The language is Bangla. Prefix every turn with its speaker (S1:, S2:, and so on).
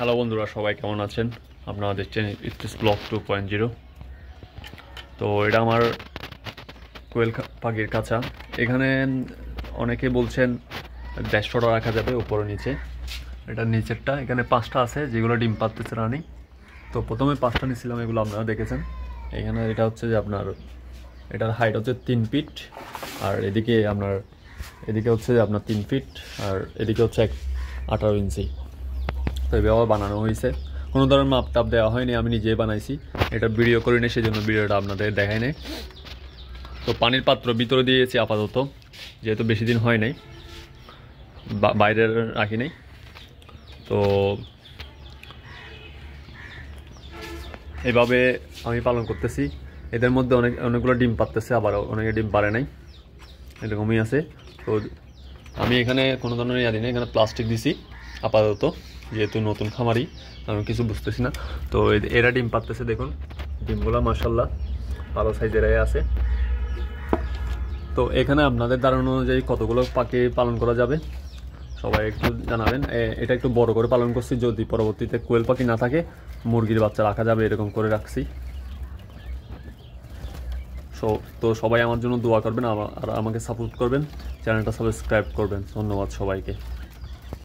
S1: হ্যালো বন্ধুরা, সবাই কেমন আছেন? আপনারা দেখছেন ইটস ব্লগ 2.0। তো এটা আমার কোয়েল পাখির কাছা। এখানে অনেকে বলছেন 150টা রাখা যাবে উপরে নিচে। এটা নিচেরটা, এখানে 5টা আছে যেগুলো ডিম পাড়তেছে রানি। তো প্রথমে 5টা নিয়েছিলাম, এগুলো আপনারা দেখেছেন। এখানে এটা হচ্ছে যে আপনার এটার হাইট হচ্ছে 3 ফিট, আর এদিকে হচ্ছে আপনার 3 ফিট, আর এদিকে হচ্ছে 18 ইঞ্চি। তো এইভাবে বানানো হয়েছে, কোনো ধরনের মাপ টাপ দেওয়া হয়নি, আমি নিজেই বানাইছি। এটা ভিডিও করি না, সেই জন্য ভিডিওটা আপনাদের দেখাই নাই। তো পানির পাত্র ভিতরে দিয়েছি আপাতত, যেহেতু বেশি দিন হয় নাই, বাইরে রাখি নাই। তো এইভাবে আমি পালন করতেছি। এদের মধ্যে অনেকগুলো ডিম পারতেছে, আবার অনেকে ডিম পারে নাই, এরকমই আছে। তো আমি এখানে কোনো ধরনের ইয়া দিই না, এখানে প্লাস্টিক দিছি আপাতত, যেহেতু নতুন খামারি আমি কিছু বুঝতেছি না। তো এরা ডিম পারতেছে, দেখুন ডিমগুলো মাশাআল্লাহ ভালো সাইজের আছে। তো এখানে আপনাদের ধারণা অনুযায়ী কতগুলো পাখি পালন করা যাবে সবাই একটু জানাবেন। এটা একটু বড় করে পালন করছি, যদি পরবর্তীতে কোয়েল পাখি না থাকে মুরগির বাচ্চা রাখা যাবে, এরকম করে রাখছি। তো সবাই আমার জন্য দোয়া করবেন আর আমাকে সাপোর্ট করবেন, চ্যানেলটা সাবস্ক্রাইব করবেন। ধন্যবাদ সবাইকে।